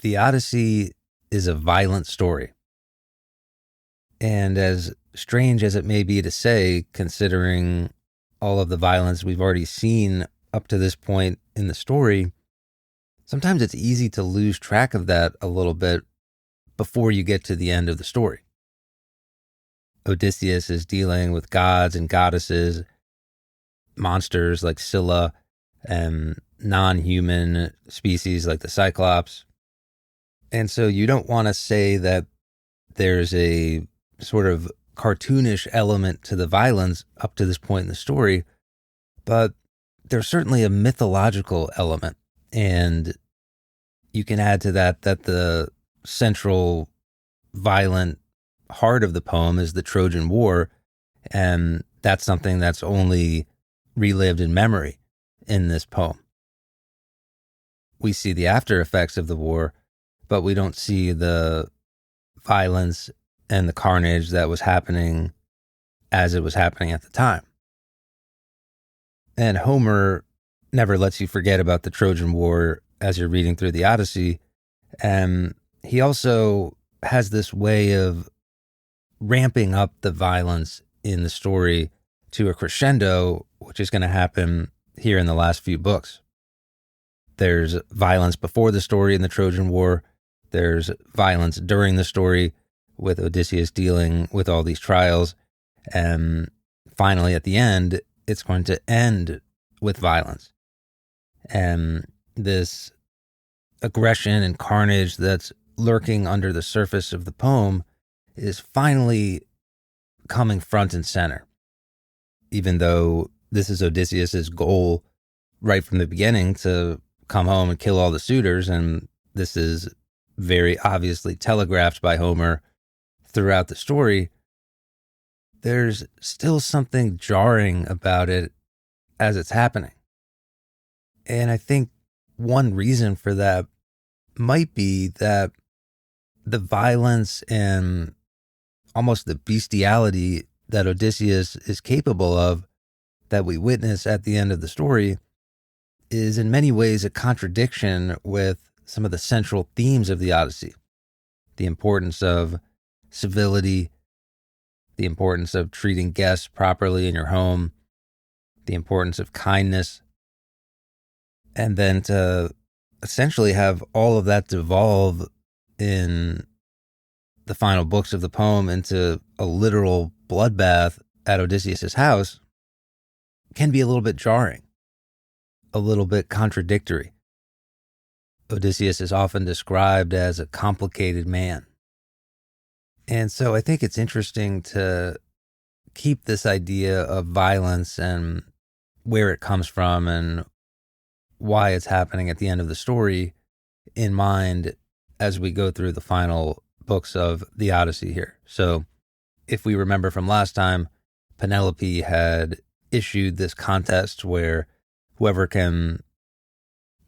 The Odyssey is a violent story. And as strange as it may be to say, considering all of the violence we've already seen up to this point in the story, sometimes it's easy to lose track of that a little bit before you get to the end of the story. Odysseus is dealing with gods and goddesses, monsters like Scylla, and non-human species like the Cyclops. And so you don't want to say that there's a sort of cartoonish element to the violence up to this point in the story, but there's certainly a mythological element. And you can add to that the central violent heart of the poem is the Trojan War, and that's something that's only relived in memory in this poem. We see the after effects of the war, but we don't see the violence and the carnage that was happening as it was happening at the time. And Homer never lets you forget about the Trojan War as you're reading through the Odyssey. And he also has this way of ramping up the violence in the story to a crescendo, which is going to happen here in the last few books. There's violence before the story in the Trojan War. There's violence during the story with Odysseus dealing with all these trials. And finally, at the end, it's going to end with violence. And this aggression and carnage that's lurking under the surface of the poem is finally coming front and center. Even though this is Odysseus's goal right from the beginning to come home and kill all the suitors, and this is very obviously telegraphed by Homer throughout the story, there's still something jarring about it as it's happening. And I think one reason for that might be that the violence and almost the bestiality that Odysseus is capable of, that we witness at the end of the story, is in many ways a contradiction with some of the central themes of the Odyssey. The importance of civility, the importance of treating guests properly in your home, the importance of kindness, and then to essentially have all of that devolve in the final books of the poem into a literal bloodbath at Odysseus's house can be a little bit jarring, a little bit contradictory. Odysseus is often described as a complicated man. And so I think it's interesting to keep this idea of violence and where it comes from and why it's happening at the end of the story in mind as we go through the final books of the Odyssey here. So if we remember from last time, Penelope had issued this contest where whoever can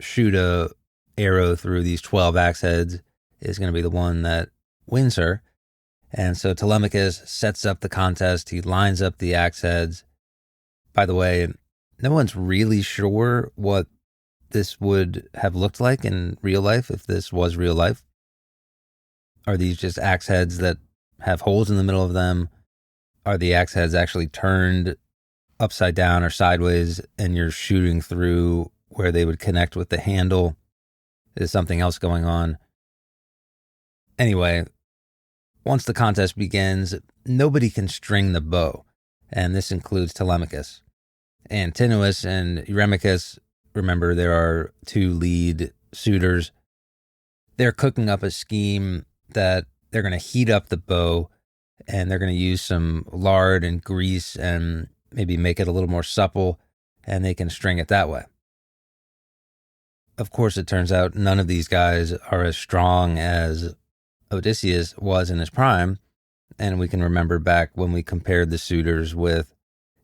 shoot a arrow through these 12 axe heads is going to be the one that wins her. And so Telemachus sets up the contest. He lines up the axe heads. By the way, no one's really sure what this would have looked like in real life if this was real life. Are these just axe heads that have holes in the middle of them? Are the axe heads actually turned upside down or sideways and you're shooting through where they would connect with the handle? Is something else going on? Anyway, once the contest begins, nobody can string the bow, and this includes Telemachus. Antinous and Eurymachus, remember there are two lead suitors. They're cooking up a scheme that they're going to heat up the bow, and they're going to use some lard and grease and maybe make it a little more supple, and they can string it that way. Of course, it turns out none of these guys are as strong as Odysseus was in his prime, and we can remember back when we compared the suitors with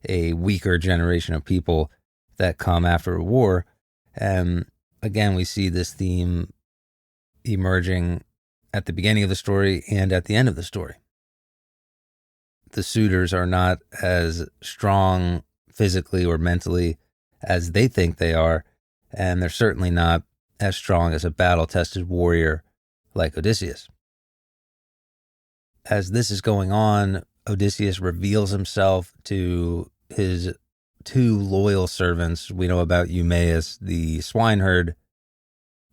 a weaker generation of people that come after a war. And again, we see this theme emerging at the beginning of the story and at the end of the story. The suitors are not as strong physically or mentally as they think they are, and they're certainly not as strong as a battle-tested warrior like Odysseus. As this is going on, Odysseus reveals himself to his two loyal servants. We know about Eumaeus, the swineherd,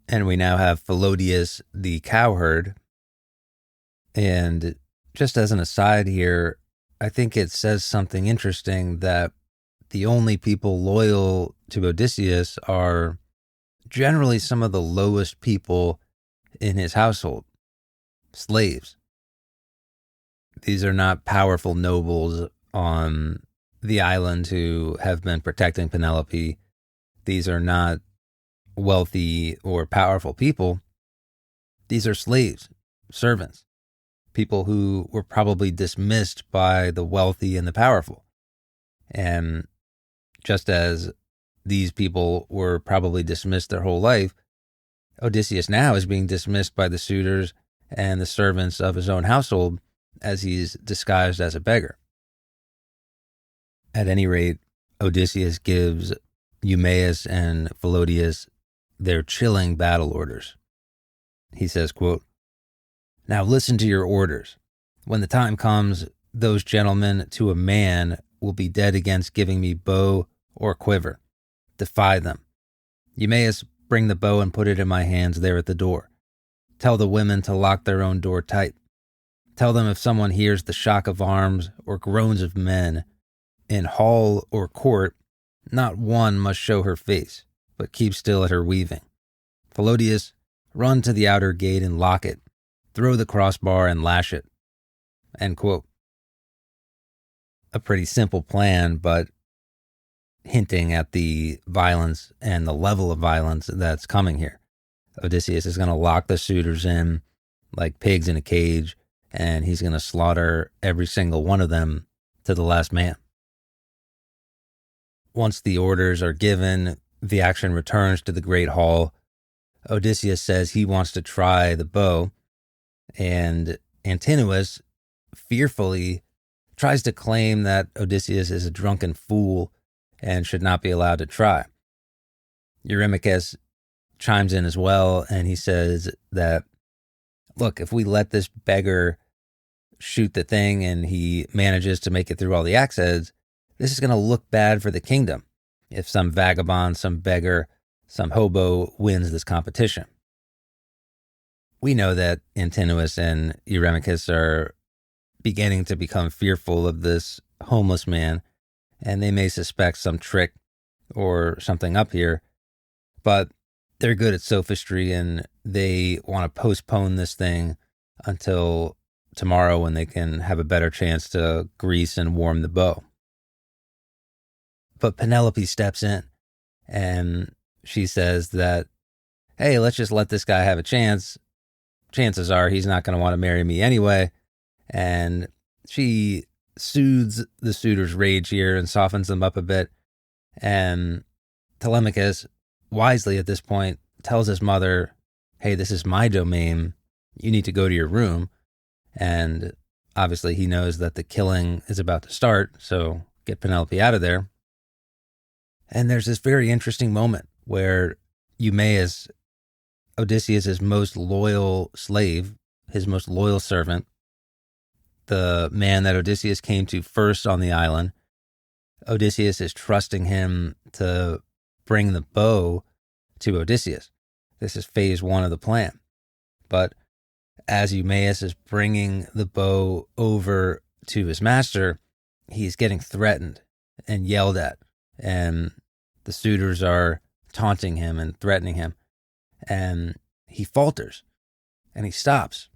and we now have Philodius, the cowherd. And just as an aside here, I think it says something interesting that the only people loyal to Odysseus are generally some of the lowest people in his household, slaves. These are not powerful nobles on the island who have been protecting Penelope. These are not wealthy or powerful people. These are slaves, servants, people who were probably dismissed by the wealthy and the powerful. And just as these people were probably dismissed their whole life, Odysseus now is being dismissed by the suitors and the servants of his own household as he's disguised as a beggar. At any rate, Odysseus gives Eumaeus and Philodius their chilling battle orders. He says, quote, "Now listen to your orders. When the time comes, those gentlemen to a man will be dead against giving me bow or quiver. Defy them. Eumaeus, bring the bow and put it in my hands there at the door. Tell the women to lock their own door tight. Tell them if someone hears the shock of arms or groans of men in hall or court, not one must show her face, but keep still at her weaving. Philodius, run to the outer gate and lock it. Throw the crossbar and lash it." End quote. A pretty simple plan, but hinting at the violence and the level of violence that's coming here. Odysseus is going to lock the suitors in like pigs in a cage, and he's going to slaughter every single one of them to the last man. Once the orders are given, the action returns to the great hall. Odysseus says he wants to try the bow, and Antinous fearfully tries to claim that Odysseus is a drunken fool and should not be allowed to try. Eurymachus chimes in as well, and he says that, look, if we let this beggar shoot the thing and he manages to make it through all the axe heads, this is going to look bad for the kingdom if some vagabond, some beggar, some hobo wins this competition. We know that Antinous and Eurymachus are beginning to become fearful of this homeless man, and they may suspect some trick or something up here, but they're good at sophistry and they want to postpone this thing until tomorrow when they can have a better chance to grease and warm the bow. But Penelope steps in and she says that, hey, let's just let this guy have a chance. Chances are he's not going to want to marry me anyway. And she soothes the suitor's rage here and softens them up a bit. And Telemachus, wisely at this point, tells his mother, hey, this is my domain. You need to go to your room. And obviously he knows that the killing is about to start, so get Penelope out of there. And there's this very interesting moment where Eumaeus, Odysseus' most loyal slave, his most loyal servant, the man that Odysseus came to first on the island, Odysseus is trusting him to bring the bow to Odysseus. This is phase one of the plan. But as Eumaeus is bringing the bow over to his master, he's getting threatened and yelled at. And the suitors are taunting him and threatening him. And he falters and he stops.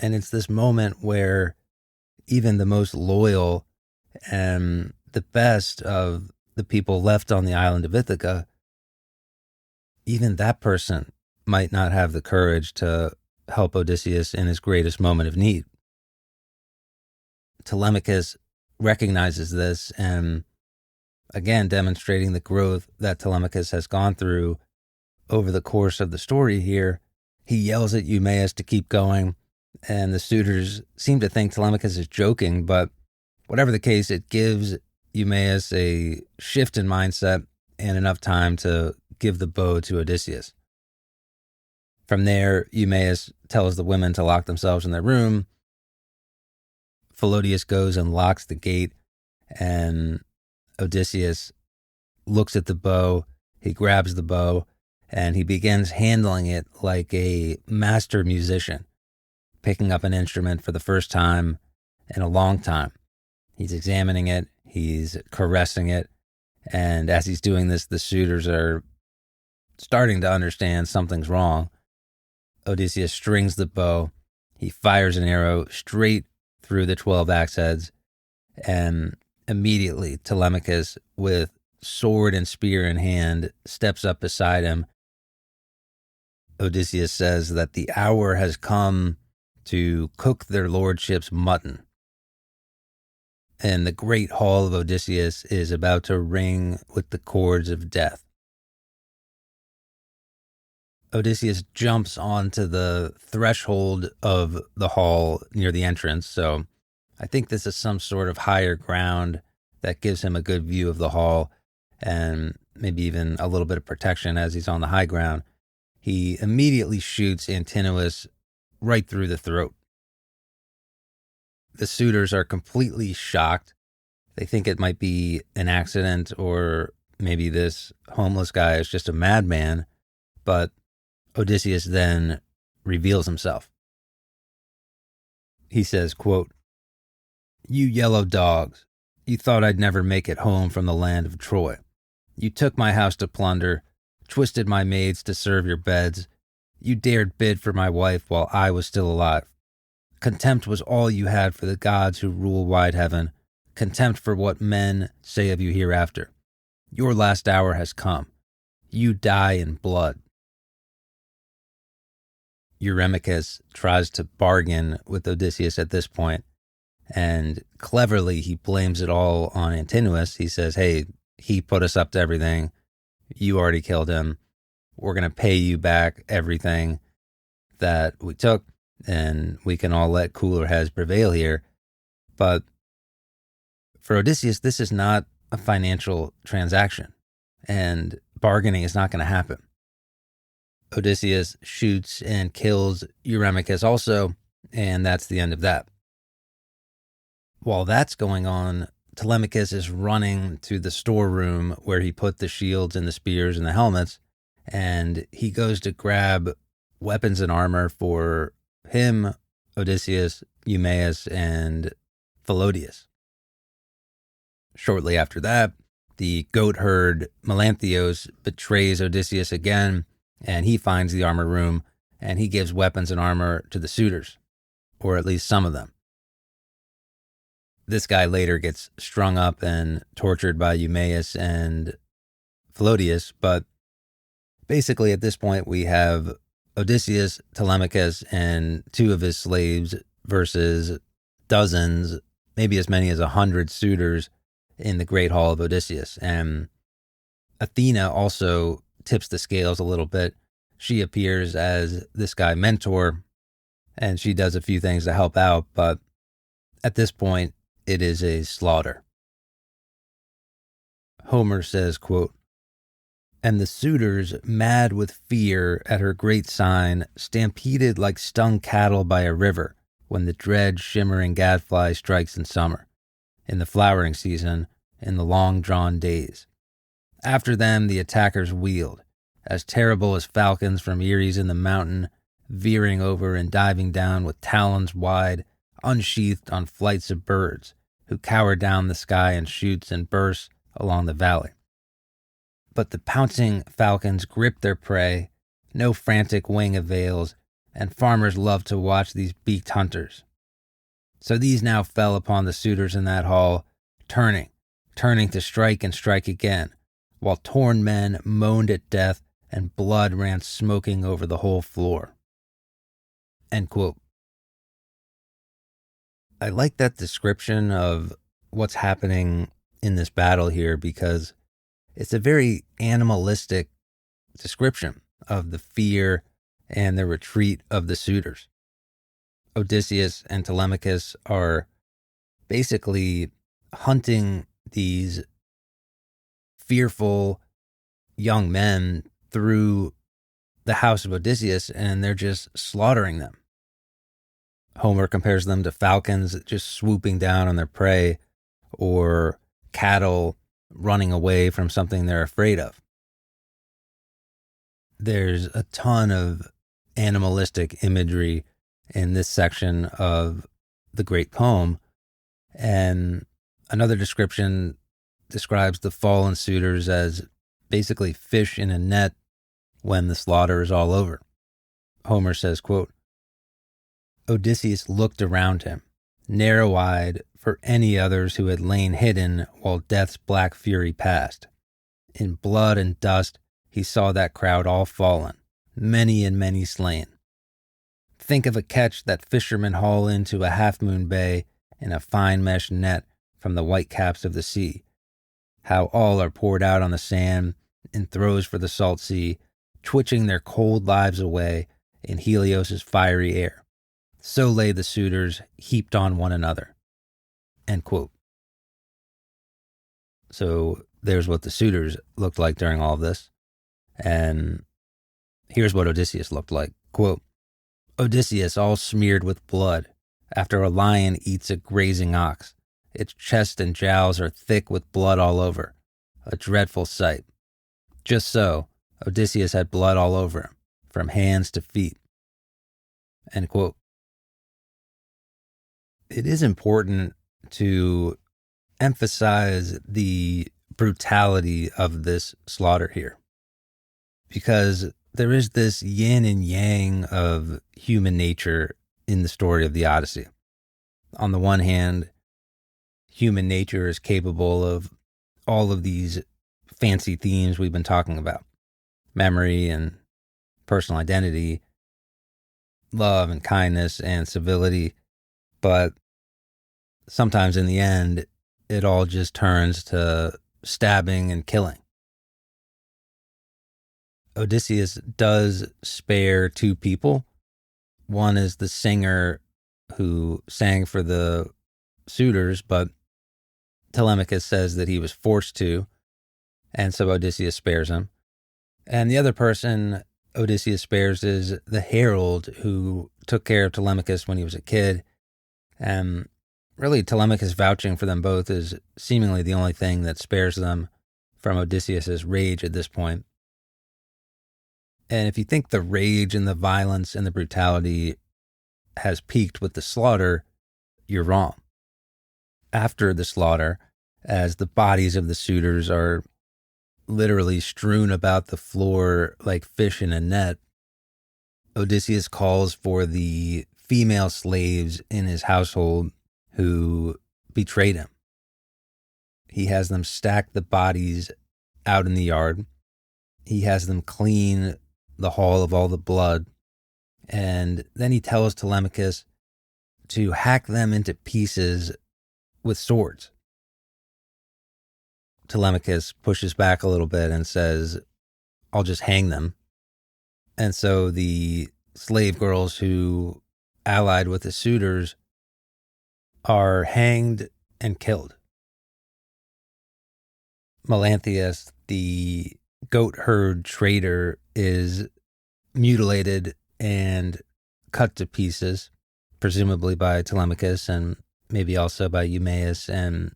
And it's this moment where even the most loyal and the best of the people left on the island of Ithaca, even that person might not have the courage to help Odysseus in his greatest moment of need. Telemachus recognizes this, and again, demonstrating the growth that Telemachus has gone through over the course of the story here, he yells at Eumaeus to keep going, and the suitors seem to think Telemachus is joking, but whatever the case, it gives Eumaeus a shift in mindset and enough time to give the bow to Odysseus. From there, Eumaeus tells the women to lock themselves in their room. Philodeus goes and locks the gate, and Odysseus looks at the bow. He grabs the bow, and he begins handling it like a master musician, picking up an instrument for the first time in a long time. He's examining it, he's caressing it, and as he's doing this, the suitors are starting to understand something's wrong. Odysseus strings the bow, he fires an arrow straight through the 12 axe heads, and immediately Telemachus, with sword and spear in hand, steps up beside him. Odysseus says that the hour has come to cook their lordship's mutton. And the great hall of Odysseus is about to ring with the chords of death. Odysseus jumps onto the threshold of the hall near the entrance, so I think this is some sort of higher ground that gives him a good view of the hall and maybe even a little bit of protection as he's on the high ground. He immediately shoots Antinous right through the throat. The suitors are completely shocked. They think it might be an accident, or maybe this homeless guy is just a madman, but Odysseus then reveals himself. He says, quote, "You yellow dogs, you thought I'd never make it home from the land of Troy. You took my house to plunder, twisted my maids to serve your beds. You dared bid for my wife while I was still alive. Contempt was all you had for the gods who rule wide heaven, contempt for what men say of you hereafter. Your last hour has come. You die in blood." Eurymachus tries to bargain with Odysseus at this point, and cleverly he blames it all on Antinous. He says, hey, he put us up to everything. You already killed him. We're going to pay you back everything that we took, and we can all let cooler heads prevail here. But for Odysseus, this is not a financial transaction, and bargaining is not going to happen. Odysseus shoots and kills Eurymachus also, and that's the end of that. While that's going on, Telemachus is running to the storeroom where he put the shields and the spears and the helmets, and he goes to grab weapons and armor for him, Odysseus, Eumaeus, and Philodeus. Shortly after that, the goat herd Melanthios betrays Odysseus again, and he finds the armor room, and he gives weapons and armor to the suitors, or at least some of them. This guy later gets strung up and tortured by Eumaeus and Philodeus, but basically at this point we have Odysseus, Telemachus, and two of his slaves versus dozens, maybe as many as 100 suitors in the great hall of Odysseus. And Athena also tips the scales a little bit. She appears as this guy Mentor, and she does a few things to help out, but at this point, it is a slaughter. Homer says, quote, "And the suitors, mad with fear at her great sign, stampeded like stung cattle by a river when the dread shimmering gadfly strikes in summer, in the flowering season, in the long-drawn days. After them the attackers wheeled, as terrible as falcons from eyries in the mountain, veering over and diving down with talons wide, unsheathed on flights of birds, who cower down the sky in shoots and bursts along the valley. But the pouncing falcons grip their prey, no frantic wing avails, and farmers love to watch these beaked hunters. So these now fell upon the suitors in that hall, turning to strike and strike again, while torn men moaned at death and blood ran smoking over the whole floor." End quote. I like that description of what's happening in this battle here because it's a very animalistic description of the fear and the retreat of the suitors. Odysseus and Telemachus are basically hunting these fearful young men through the house of Odysseus and they're just slaughtering them. Homer compares them to falcons just swooping down on their prey, or cattle running away from something they're afraid of. There's a ton of animalistic imagery in this section of the great poem, and another description describes the fallen suitors as basically fish in a net when the slaughter is all over. Homer says, quote, Odysseus looked around him, narrow-eyed for any others who had lain hidden while death's black fury passed. In blood and dust he saw that crowd all fallen, many and many slain. Think of a catch that fishermen haul into a half-moon bay in a fine mesh net from the white caps of the sea. How all are poured out on the sand in throes for the salt sea, twitching their cold lives away in Helios's fiery air. So lay the suitors heaped on one another. End quote. So there's what the suitors looked like during all of this. And here's what Odysseus looked like. Quote, Odysseus all smeared with blood, after a lion eats a grazing ox. Its chest and jowls are thick with blood all over. A dreadful sight. Just so, Odysseus had blood all over him, from hands to feet. End quote. It is important to emphasize the brutality of this slaughter here, because there is this yin and yang of human nature in the story of the Odyssey. On the one hand, human nature is capable of all of these fancy themes we've been talking about: memory and personal identity, love and kindness and civility. But sometimes in the end, it all just turns to stabbing and killing. Odysseus does spare two people. One is the singer who sang for the suitors, but Telemachus says that he was forced to, and so Odysseus spares him. And the other person Odysseus spares is the herald who took care of Telemachus when he was a kid. And really, Telemachus vouching for them both is seemingly the only thing that spares them from Odysseus's rage at this point. And if you think the rage and the violence and the brutality has peaked with the slaughter, you're wrong. After the slaughter, as the bodies of the suitors are literally strewn about the floor like fish in a net, Odysseus calls for the female slaves in his household who betrayed him. He has them stack the bodies out in the yard. He has them clean the hall of all the blood. And then he tells Telemachus to hack them into pieces with swords. Telemachus pushes back a little bit and says, I'll just hang them. And so the slave girls who allied with the suitors are hanged and killed. Melanthius, the goat herd trader, is mutilated and cut to pieces, presumably by Telemachus and maybe also by Eumaeus and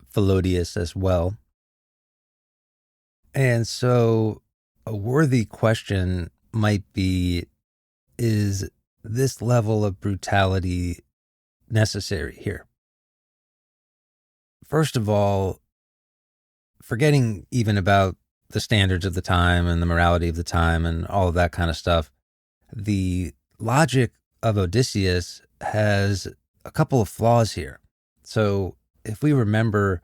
Philodius as well. And so a worthy question might be, is this level of brutality necessary here? First of all, forgetting even about the standards of the time and the morality of the time and all of that kind of stuff, the logic of Odysseus has a couple of flaws here. So if we remember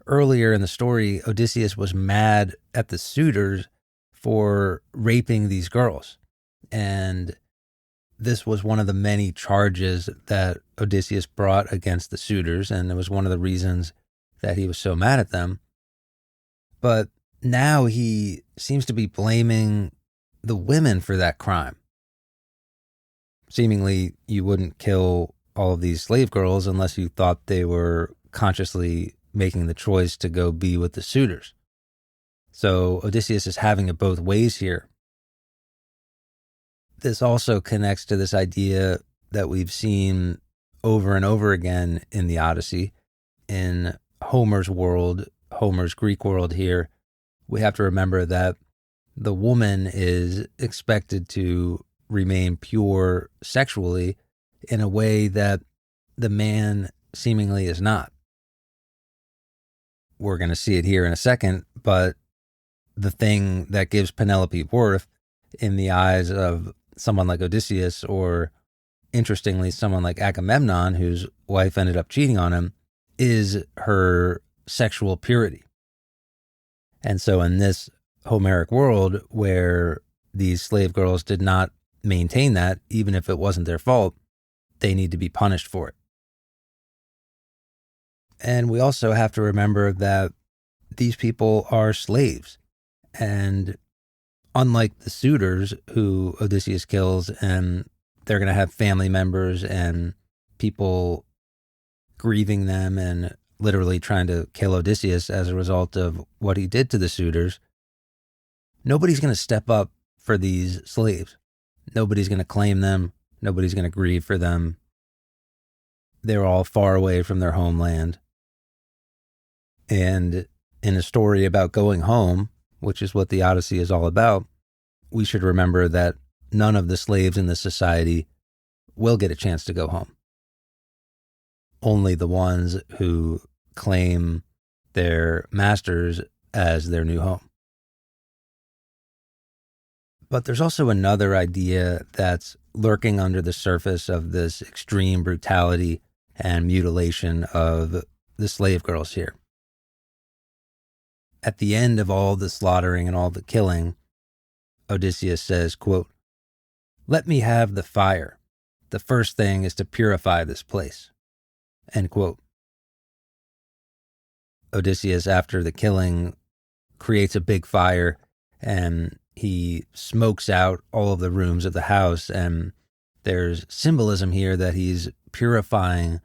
earlier in the story, Odysseus was mad at the suitors for raping these girls. And this was one of the many charges that Odysseus brought against the suitors, and it was one of the reasons that he was so mad at them. But now he seems to be blaming the women for that crime. Seemingly, you wouldn't kill all of these slave girls unless you thought they were consciously making the choice to go be with the suitors. So Odysseus is having it both ways here. This also connects to this idea that we've seen over and over again in the Odyssey. In Homer's world, Homer's Greek world here, we have to remember that the woman is expected to remain pure sexually in a way that the man seemingly is not. We're going to see it here in a second, but the thing that gives Penelope worth in the eyes of someone like Odysseus, or interestingly, someone like Agamemnon, whose wife ended up cheating on him, is her sexual purity. And so in this Homeric world where these slave girls did not maintain that, even if it wasn't their fault, they need to be punished for it. And we also have to remember that these people are slaves. And unlike the suitors who Odysseus kills, and they're going to have family members and people grieving them and literally trying to kill Odysseus as a result of what he did to the suitors, nobody's going to step up for these slaves. Nobody's going to claim them. Nobody's going to grieve for them. They're all far away from their homeland. And in a story about going home, which is what the Odyssey is all about, we should remember that none of the slaves in this society will get a chance to go home. Only the ones who claim their masters as their new home. But there's also another idea that's lurking under the surface of this extreme brutality and mutilation of the slave girls here. At the end of all the slaughtering and all the killing, Odysseus says, quote, "Let me have the fire. The first thing is to purify this place." End quote. Odysseus, after the killing, creates a big fire and he smokes out all of the rooms of the house. And there's symbolism here that he's purifying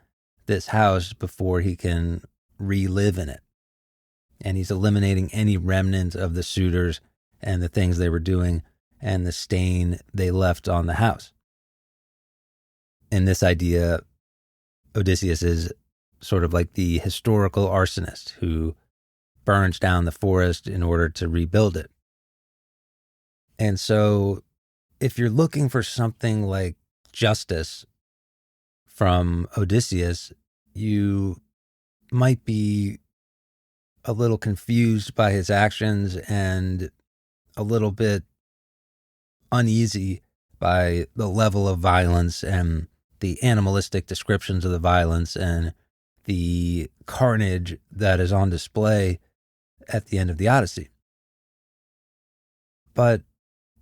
this house before he can relive in it. And he's eliminating any remnant of the suitors and the things they were doing and the stain they left on the house. In this idea, Odysseus is sort of like the historical arsonist who burns down the forest in order to rebuild it. And so if you're looking for something like justice from Odysseus, you might be a little confused by his actions and a little bit uneasy by the level of violence and the animalistic descriptions of the violence and the carnage that is on display at the end of the Odyssey. But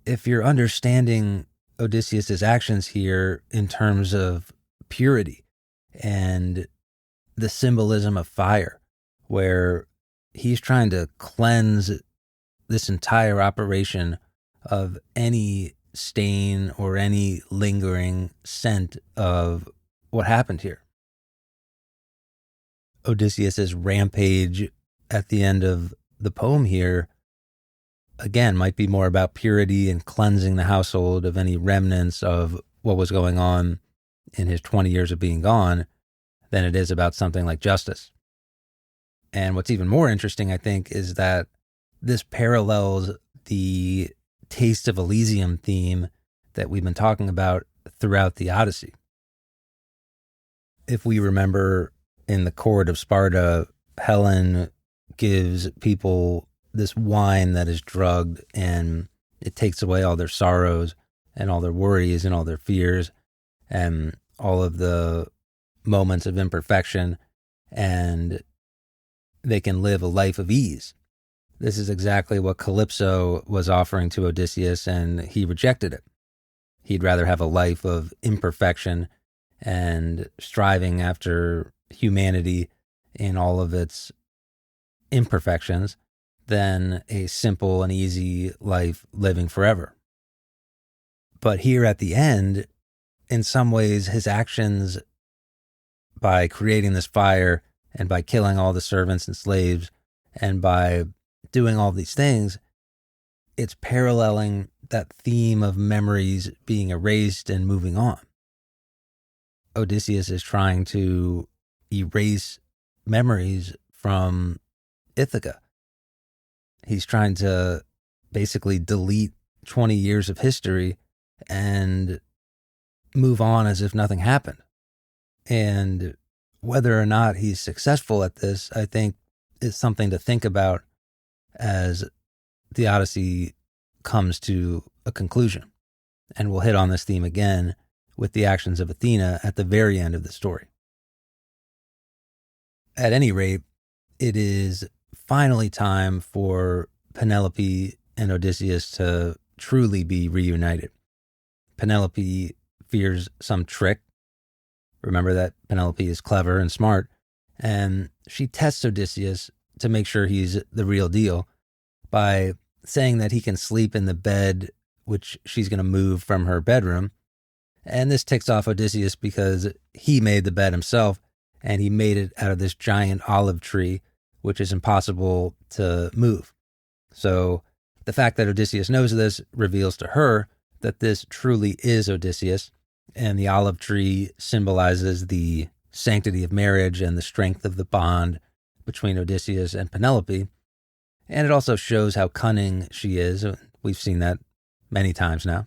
if you're understanding Odysseus's actions here in terms of purity and the symbolism of fire, where he's trying to cleanse this entire operation of any stain or any lingering scent of what happened here. Odysseus's rampage at the end of the poem here, again, might be more about purity and cleansing the household of any remnants of what was going on in his 20 years of being gone than it is about something like justice. And what's even more interesting, I think, is that this parallels the Taste of Elysium theme that we've been talking about throughout the Odyssey. If we remember in the court of Sparta, Helen gives people this wine that is drugged and it takes away all their sorrows and all their worries and all their fears and all of the moments of imperfection, and they can live a life of ease. This is exactly what Calypso was offering to Odysseus, and he rejected it. He'd rather have a life of imperfection and striving after humanity in all of its imperfections than a simple and easy life living forever. But here at the end, in some ways, his actions by creating this fire and by killing all the servants and slaves and by doing all these things, it's paralleling that theme of memories being erased and moving on. Odysseus is trying to erase memories from Ithaca. He's trying to basically delete 20 years of history and move on as if nothing happened. And whether or not he's successful at this, I think is something to think about as the Odyssey comes to a conclusion. And we'll hit on this theme again with the actions of Athena at the very end of the story. At any rate, it is finally time for Penelope and Odysseus to truly be reunited. Penelope fears some trick. Remember that Penelope is clever and smart, and she tests Odysseus to make sure he's the real deal by saying that he can sleep in the bed which she's going to move from her bedroom. And this ticks off Odysseus because he made the bed himself, and he made it out of this giant olive tree, which is impossible to move. So the fact that Odysseus knows this reveals to her that this truly is Odysseus, and the olive tree symbolizes the sanctity of marriage and the strength of the bond between Odysseus and Penelope. And it also shows how cunning she is. We've seen that many times now.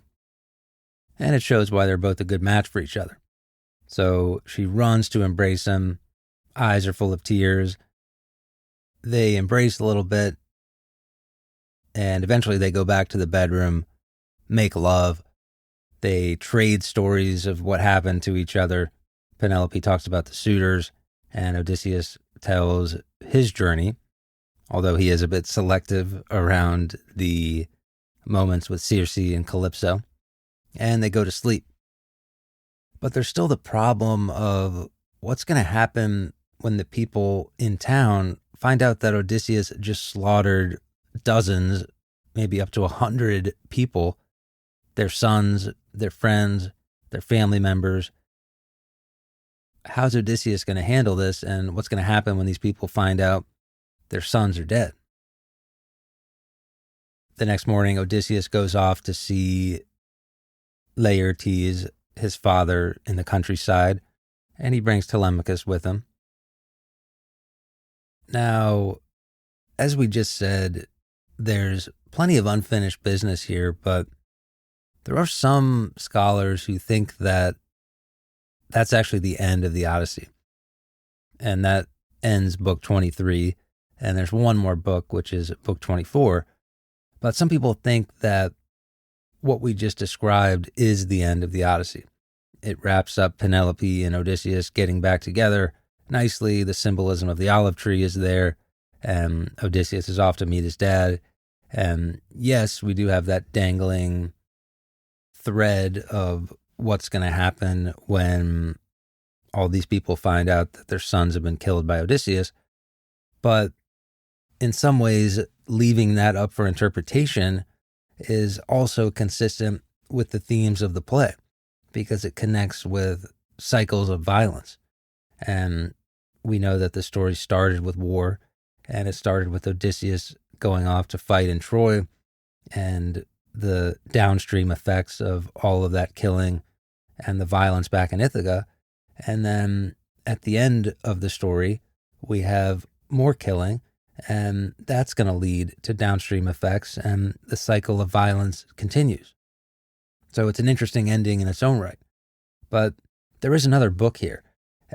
And it shows why they're both a good match for each other. So she runs to embrace him. Eyes are full of tears. They embrace a little bit. And eventually they go back to the bedroom, make love. They trade stories of what happened to each other. Penelope talks about the suitors, and Odysseus tells his journey, although he is a bit selective around the moments with Circe and Calypso. And they go to sleep. But there's still the problem of what's going to happen when the people in town find out that Odysseus just slaughtered dozens, maybe up to 100 people, their sons, their friends, their family members. How's Odysseus going to handle this, and what's going to happen when these people find out their sons are dead? The next morning, Odysseus goes off to see Laertes, his father, in the countryside, and he brings Telemachus with him. Now, as we just said, there's plenty of unfinished business here, but there are some scholars who think that that's actually the end of the Odyssey. And that ends book 23, and there's one more book, which is book 24. But some people think that what we just described is the end of the Odyssey. It wraps up Penelope and Odysseus getting back together nicely. The symbolism of the olive tree is there, and Odysseus is off to meet his dad. And yes, we do have that dangling thread of what's going to happen when all these people find out that their sons have been killed by Odysseus. But in some ways, leaving that up for interpretation is also consistent with the themes of the play, because it connects with cycles of violence. And we know that the story started with war, and it started with Odysseus going off to fight in Troy, and the downstream effects of all of that killing and the violence back in Ithaca. And then at the end of the story, we have more killing, and that's going to lead to downstream effects, and the cycle of violence continues. So it's an interesting ending in its own right. But there is another book here,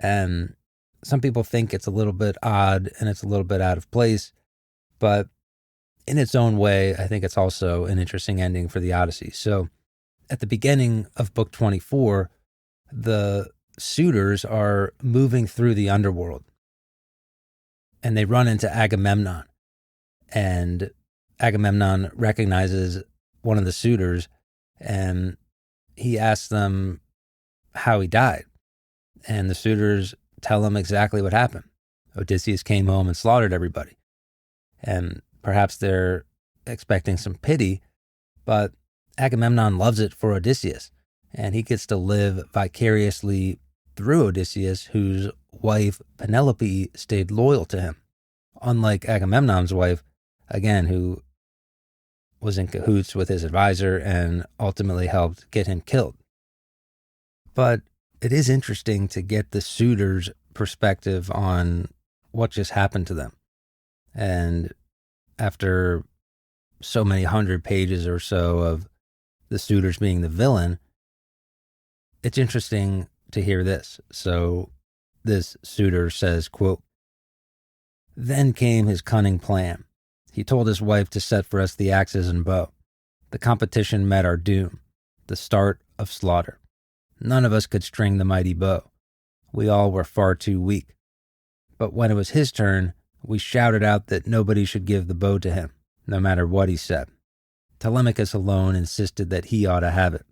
and some people think it's a little bit odd and it's a little bit out of place, but in its own way, I think it's also an interesting ending for the Odyssey. So at the beginning of book 24, the suitors are moving through the underworld, and they run into Agamemnon. And Agamemnon recognizes one of the suitors, and he asks them how he died. And the suitors tell him exactly what happened. Odysseus came home and slaughtered everybody. And perhaps they're expecting some pity, but Agamemnon loves it for Odysseus, and he gets to live vicariously through Odysseus, whose wife Penelope stayed loyal to him. Unlike Agamemnon's wife, again, who was in cahoots with his advisor and ultimately helped get him killed. But it is interesting to get the suitors' perspective on what just happened to them. And after so many 100 pages or so of the suitors being the villain, it's interesting to hear this. So this suitor says, quote, "Then came his cunning plan. He told his wife to set for us the axes and bow. The competition met our doom, the start of slaughter. None of us could string the mighty bow. We all were far too weak. But when it was his turn, we shouted out that nobody should give the bow to him, no matter what he said. Telemachus alone insisted that he ought to have it.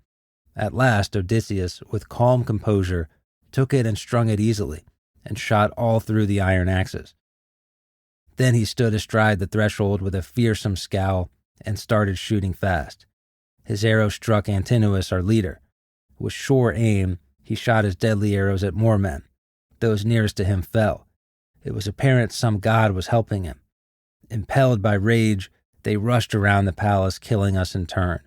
At last, Odysseus, with calm composure, took it and strung it easily, and shot all through the iron axes. Then he stood astride the threshold with a fearsome scowl and started shooting fast. His arrow struck Antinous, our leader. With sure aim, he shot his deadly arrows at more men. Those nearest to him fell. It was apparent some god was helping him. Impelled by rage, they rushed around the palace, killing us in turn.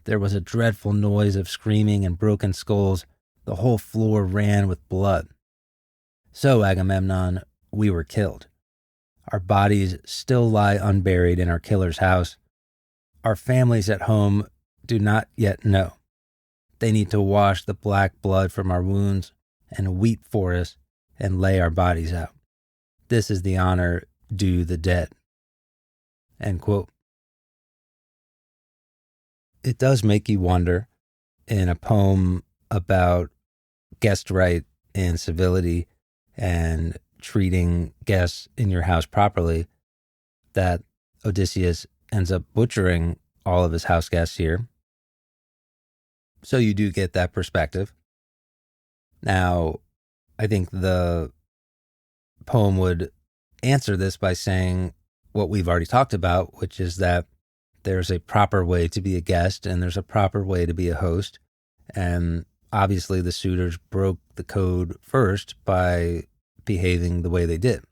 There was a dreadful noise of screaming and broken skulls. The whole floor ran with blood. So, Agamemnon, we were killed. Our bodies still lie unburied in our killer's house. Our families at home do not yet know. They need to wash the black blood from our wounds and weep for us and lay our bodies out. This is the honor due the dead." End quote. It does make you wonder, in a poem about guest right and civility and treating guests in your house properly, that Odysseus ends up butchering all of his house guests here. So you do get that perspective. Now, I think the poem would answer this by saying what we've already talked about, which is that there's a proper way to be a guest and there's a proper way to be a host. And obviously the suitors broke the code first by behaving the way they did.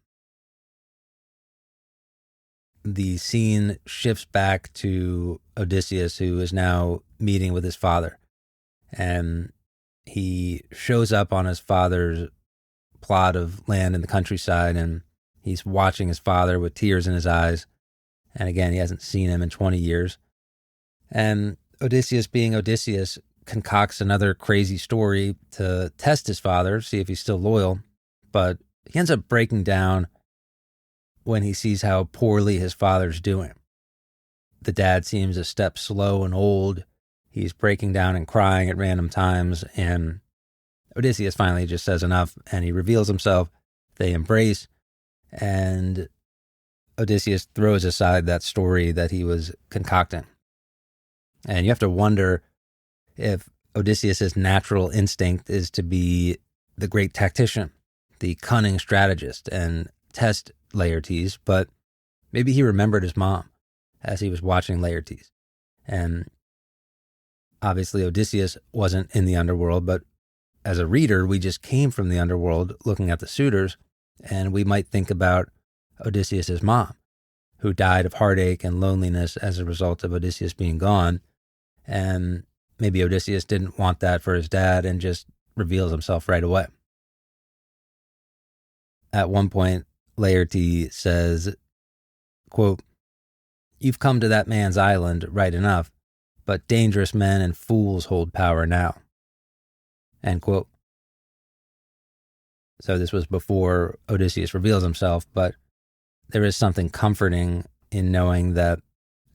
The scene shifts back to Odysseus, who is now meeting with his father. And he shows up on his father's plot of land in the countryside, and he's watching his father with tears in his eyes. And again, he hasn't seen him in 20 years. And Odysseus, being Odysseus, concocts another crazy story to test his father, see if he's still loyal. But he ends up breaking down when he sees how poorly his father's doing. The dad seems a step slow and old. He's breaking down and crying at random times. And Odysseus finally just says enough, and he reveals himself. They embrace, and Odysseus throws aside that story that he was concocting. And you have to wonder if Odysseus' natural instinct is to be the great tactician, the cunning strategist, and test Laertes, but maybe he remembered his mom as he was watching Laertes. And obviously Odysseus wasn't in the underworld, but as a reader, we just came from the underworld looking at the suitors, and we might think about Odysseus' mom, who died of heartache and loneliness as a result of Odysseus being gone. And maybe Odysseus didn't want that for his dad and just reveals himself right away. At one point, Laertes says, quote, "You've come to that man's island right enough, but dangerous men and fools hold power now." End quote. So this was before Odysseus reveals himself, but there is something comforting in knowing that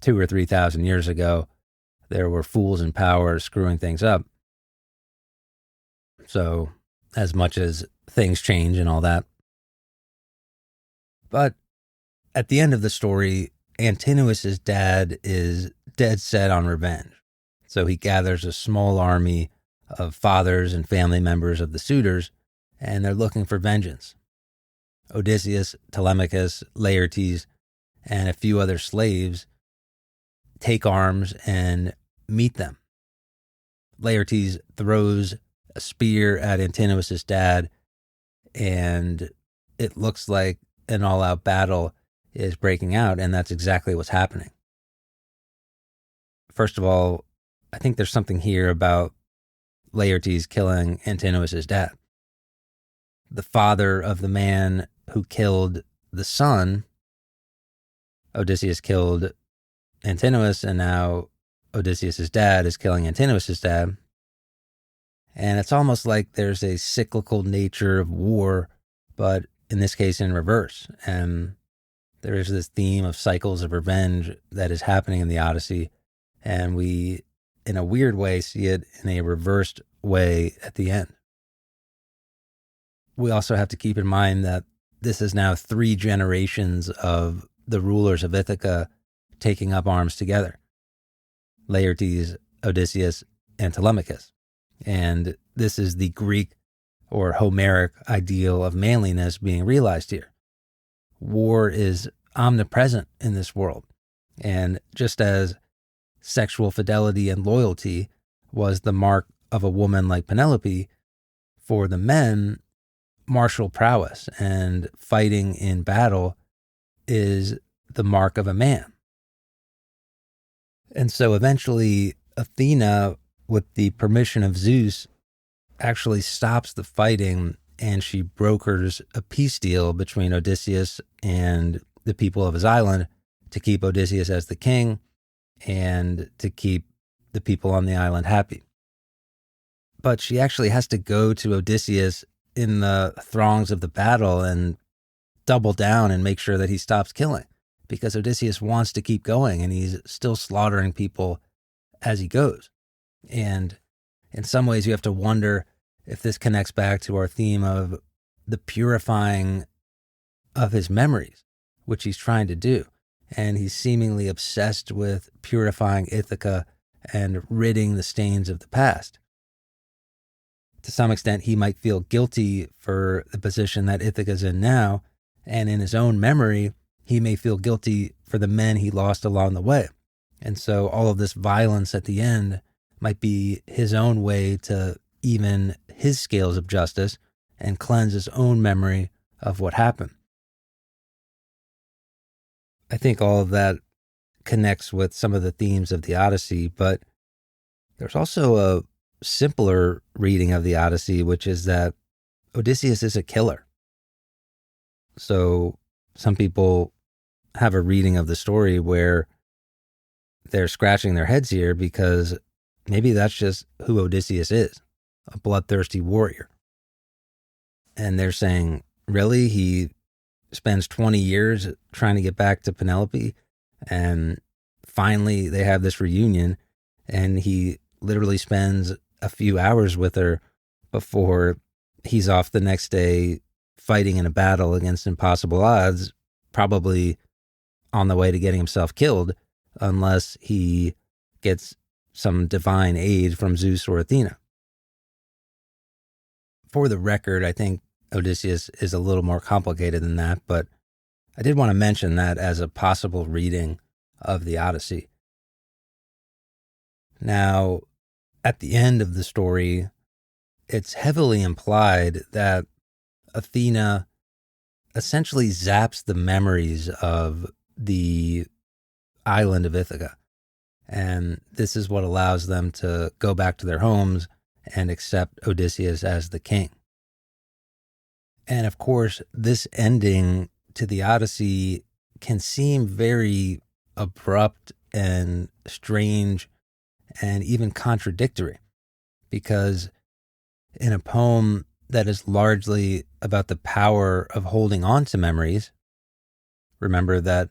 2,000 or 3,000 years ago, there were fools in power screwing things up. So as much as things change and all that. But at the end of the story, Antinous' dad is dead set on revenge. So he gathers a small army of fathers and family members of the suitors, and they're looking for vengeance. Odysseus, Telemachus, Laertes, and a few other slaves take arms and meet them. Laertes throws a spear at Antinous' dad, and it looks like an all-out battle is breaking out, and that's exactly what's happening. first of all, I think there's something here about Laertes killing Antinous' dad. The father of the man who killed the son, Odysseus killed Antinous, and now Odysseus' dad is killing Antinous' dad. And it's almost like there's a cyclical nature of war, but in this case in reverse. And there is this theme of cycles of revenge that is happening in the Odyssey. And we, in a weird way, see it in a reversed way at the end. We also have to keep in mind that this is now 3 generations of the rulers of Ithaca taking up arms together. Laertes, Odysseus, and Telemachus. And this is the Greek or Homeric ideal of manliness being realized here. War is omnipresent in this world. And just as sexual fidelity and loyalty was the mark of a woman like Penelope, for the men, martial prowess and fighting in battle is the mark of a man. And so eventually Athena, with the permission of Zeus, actually stops the fighting, and she brokers a peace deal between Odysseus and the people of his island to keep Odysseus as the king and to keep the people on the island happy. But she actually has to go to Odysseus in the throngs of the battle and double down and make sure that he stops killing, because Odysseus wants to keep going and he's still slaughtering people as he goes. And in some ways you have to wonder if this connects back to our theme of the purifying of his memories, which he's trying to do. And he's seemingly obsessed with purifying Ithaca and ridding the stains of the past. To some extent, he might feel guilty for the position that Ithaca's in now, and in his own memory, he may feel guilty for the men he lost along the way. And so all of this violence at the end might be his own way to even his scales of justice and cleanse his own memory of what happened. I think all of that connects with some of the themes of the Odyssey, but there's also a simpler reading of the Odyssey, which is that Odysseus is a killer. So some people have a reading of the story where they're scratching their heads here because maybe that's just who Odysseus is, a bloodthirsty warrior. And they're saying, really? He spends 20 years trying to get back to Penelope, and finally they have this reunion, and he literally spends a few hours with her before he's off the next day fighting in a battle against impossible odds, probably on the way to getting himself killed, unless he gets some divine aid from Zeus or Athena. For the record, I think Odysseus is a little more complicated than that, but I did want to mention that as a possible reading of the Odyssey. Now, at the end of the story, it's heavily implied that Athena essentially zaps the memories of the island of Ithaca. And this is what allows them to go back to their homes and accept Odysseus as the king. And of course, this ending to the Odyssey can seem very abrupt and strange and even contradictory, because in a poem that is largely about the power of holding on to memories, remember that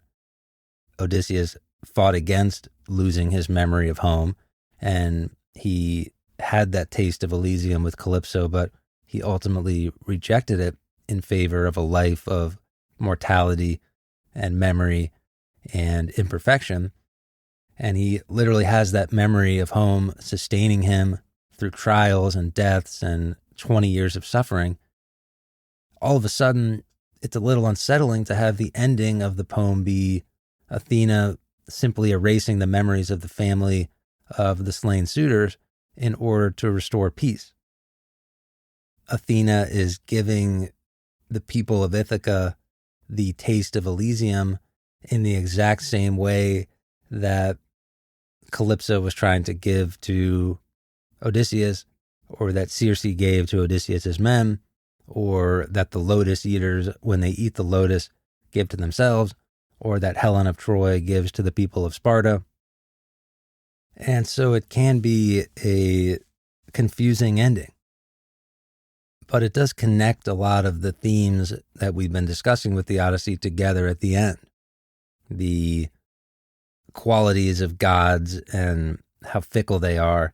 Odysseus fought against losing his memory of home, and he had that taste of Elysium with Calypso, but he ultimately rejected it in favor of a life of mortality and memory and imperfection. And he literally has that memory of home sustaining him through trials and deaths and 20 years of suffering. All of a sudden, it's a little unsettling to have the ending of the poem be Athena simply erasing the memories of the family of the slain suitors in order to restore peace. Athena is giving the people of Ithaca the taste of Elysium in the exact same way that Calypso was trying to give to Odysseus, or that Circe gave to Odysseus's men, or that the lotus eaters, when they eat the lotus, give to themselves, or that Helen of Troy gives to the people of Sparta. And so it can be a confusing ending. But it does connect a lot of the themes that we've been discussing with the Odyssey together at the end. The qualities of gods and how fickle they are,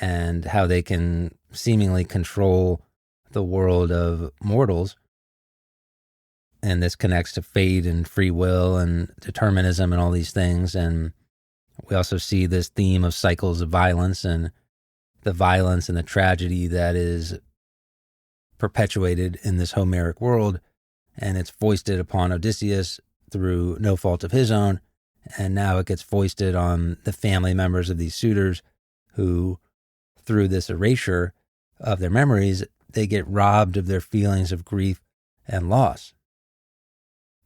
and how they can seemingly control the world of mortals. And this connects to fate and free will and determinism and all these things. And we also see this theme of cycles of violence and the tragedy that is perpetuated in this Homeric world. And it's foisted upon Odysseus through no fault of his own. And now it gets foisted on the family members of these suitors who, through this erasure of their memories, they get robbed of their feelings of grief and loss.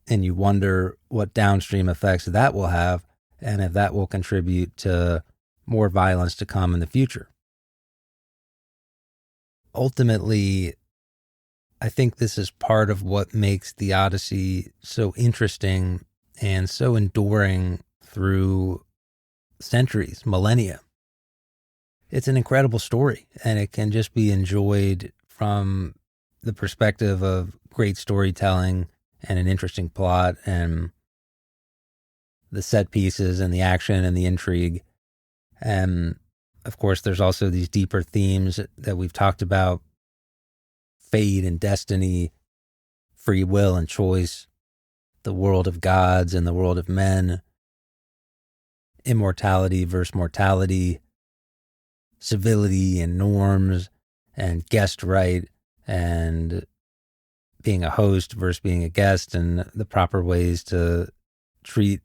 And you wonder what downstream effects that will have, and if that will contribute to more violence to come in the future. Ultimately, I think this is part of what makes the Odyssey so interesting and so enduring through centuries, millennia. It's an incredible story, and it can just be enjoyed from the perspective of great storytelling and an interesting plot and the set pieces and the action and the intrigue. And of course, there's also these deeper themes that we've talked about: fate and destiny, free will and choice, the world of gods and the world of men, immortality versus mortality, civility and norms, and guest right, and being a host versus being a guest, and the proper ways to treat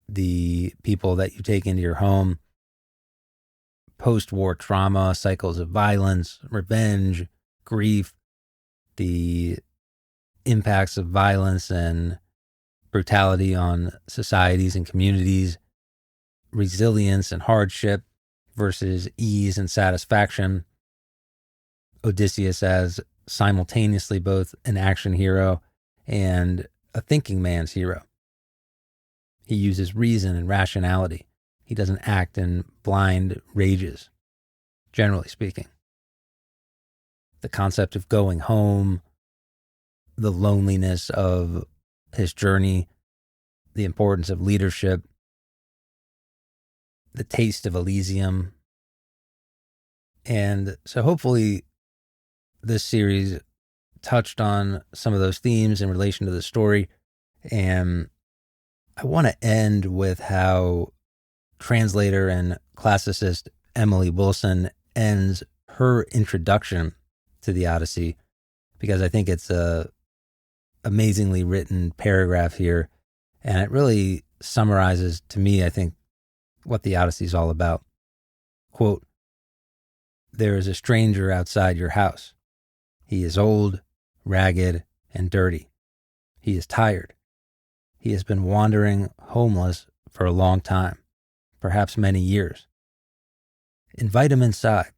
the people that you take into your home, post-war trauma, cycles of violence, revenge, grief, the impacts of violence and brutality on societies and communities, resilience and hardship versus ease and satisfaction. Odysseus as simultaneously both an action hero and a thinking man's hero. He uses reason and rationality. He doesn't act in blind rages, generally speaking. The concept of going home, the loneliness of his journey, the importance of leadership, the taste of Elysium. And so hopefully this series touched on some of those themes in relation to the story. And I want to end with how translator and classicist Emily Wilson ends her introduction to the Odyssey, because I think it's a amazingly written paragraph here, and it really summarizes to me, I think, what the Odyssey is all about. Quote, "There is a stranger outside your house. He is old, ragged, and dirty. He is tired. He has been wandering homeless for a long time, perhaps many years. Invite him inside.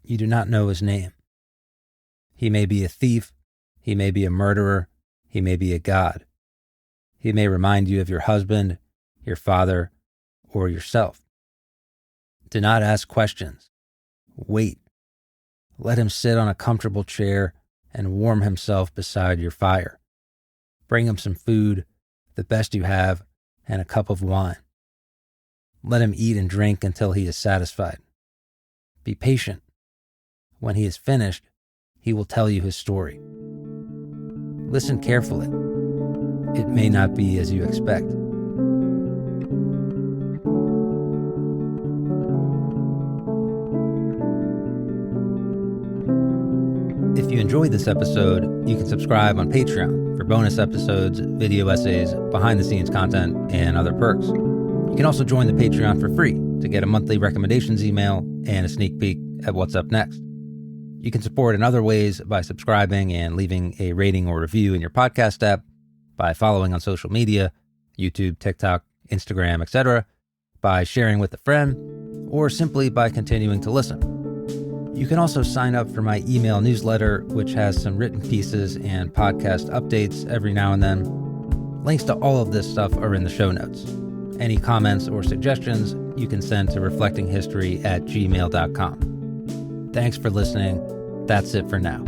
You do not know his name. He may be a thief. He may be a murderer. He may be a god. He may remind you of your husband, your father, or yourself. Do not ask questions. Wait. Let him sit on a comfortable chair and warm himself beside your fire. Bring him some food, the best you have, and a cup of wine. Let him eat and drink until he is satisfied. Be patient. When he is finished, he will tell you his story. Listen carefully. It may not be as you expect." If you enjoyed this episode, you can subscribe on Patreon for bonus episodes, video essays, behind-the-scenes content, and other perks. You can also join the Patreon for free to get a monthly recommendations email and a sneak peek at what's up next. You can support in other ways by subscribing and leaving a rating or review in your podcast app, by following on social media, YouTube, TikTok, Instagram, etc., by sharing with a friend, or simply by continuing to listen. You can also sign up for my email newsletter, which has some written pieces and podcast updates every now and then. Links to all of this stuff are in the show notes. Any comments or suggestions you can send to reflectinghistory@gmail.com. Thanks for listening. That's it for now.